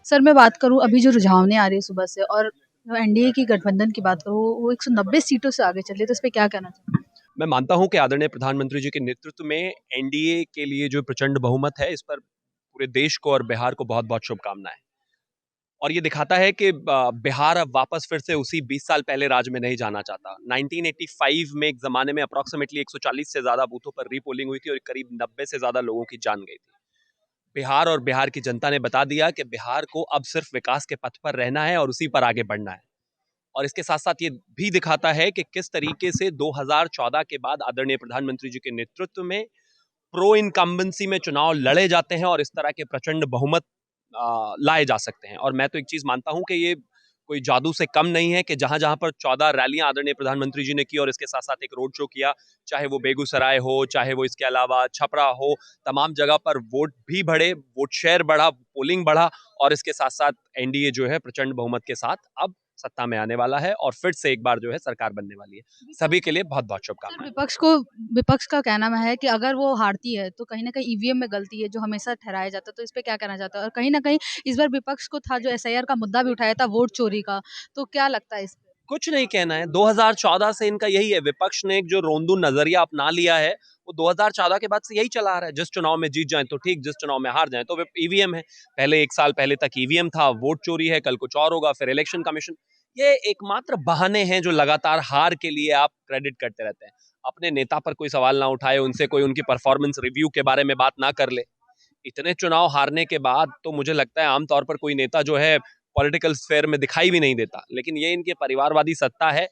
Sir मैं बात करूँ अभी जो रुझावनें आ रही है सुबह से और एनडीए की गठबंधन की बात करूँ वो 190 सीटों से आगे चल रही है, तो इस पे क्या कहना चाहिए? मैं मानता हूं कि आदरणीय प्रधानमंत्री जी के नेतृत्व में एनडीए के लिए जो प्रचंड बहुमत है, इस पर पूरे देश को और बिहार को बहुत बहुत शुभकामनाएं। और ये दिखाता है कि बिहार अब वापस फिर से उसी 20 साल पहले राज में नहीं जाना चाहता। 1985 में एक जमाने में अप्रॉक्सीमेटली 140 से ज्यादा बूथों पर रीपोलिंग हुई थी और करीब 90 से ज्यादा लोगों की जान गई थी। बिहार और बिहार की जनता ने बता दिया कि बिहार को अब सिर्फ विकास के पथ पर रहना है और उसी पर आगे बढ़ना है। और इसके साथ साथ ये भी दिखाता है कि किस तरीके से 2014 के बाद आदरणीय प्रधानमंत्री जी के नेतृत्व में प्रो इनकम्बेंसी में चुनाव लड़े जाते हैं और इस तरह के प्रचंड बहुमत लाए जा सकते हैं। और मैं तो एक चीज मानता हूं कि ये कोई जादू से कम नहीं है कि जहां जहां पर 14 रैलियां आदरणीय प्रधानमंत्री जी ने की और इसके साथ साथ एक रोड शो किया, चाहे वो बेगूसराय हो, चाहे वो इसके अलावा छपरा हो, तमाम जगह पर वोट भी बढ़े, वोट शेयर बढ़ा, पोलिंग बढ़ा। और इसके साथ साथ एनडीए जो है प्रचंड बहुमत के साथ अब सत्ता में आने वाला है और फिर से एक बार जो है सरकार बनने वाली है। सभी के लिए बहुत बहुत सर शुभकामनाएं। विपक्ष का कहना है कि अगर वो हारती है तो कहीं ना कहीं ईवीएम में गलती है जो हमेशा ठहराया जाता है, तो इस पे क्या कहना चाहता है? और कहीं ना कहीं इस बार विपक्ष को था जो एसआईआर का मुद्दा भी उठाया था वोट चोरी का, तो क्या लगता है इस पे? कुछ नहीं कहना है, 2014 से इनका यही है। विपक्ष ने एक जो रोंदू नजरिया अपना लिया है वो 2014 के बाद से यही चला आ रहा है। जिस चुनाव में जीत जाए तो ठीक, जिस चुनाव में हार जाए तो ईवीएम है। पहले एक साल पहले तक ईवीएम था, वोट चोरी है, कल कुछ और होगा, फिर इलेक्शन कमीशन। ये एकमात्र बहाने हैं जो लगातार हार के लिए आप क्रेडिट करते रहते हैं। अपने नेता पर कोई सवाल ना उठाए, उनसे कोई उनकी परफॉर्मेंस रिव्यू के बारे में बात ना कर ले। इतने चुनाव हारने के बाद तो मुझे लगता है आमतौर पर कोई नेता जो है पॉलिटिकल स्फेयर में दिखाई भी नहीं देता। लेकिन ये इनके परिवारवादी सत्ता है।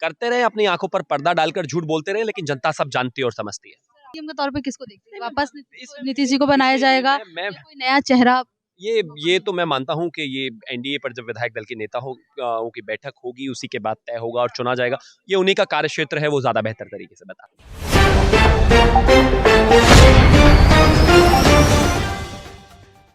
करते रहे, अपनी आंखों पर पर्दा डालकर झूठ बोलते रहे, लेकिन जनता सब जानती है और समझती है। सीएम के तौर पे किसको देखते हैं? वापस इस नीतीश जी को बनाया जाएगा मैं या कोई नया चेहरा? ये तो मैं मानता हूं कि ये एनडीए पर जब विधायक दल के नेता हो की बैठक होगी, उसी के बाद तय होगा और चुना जाएगा। ये उन्हीं का कार्य क्षेत्र है, वो ज्यादा बेहतर तरीके से बता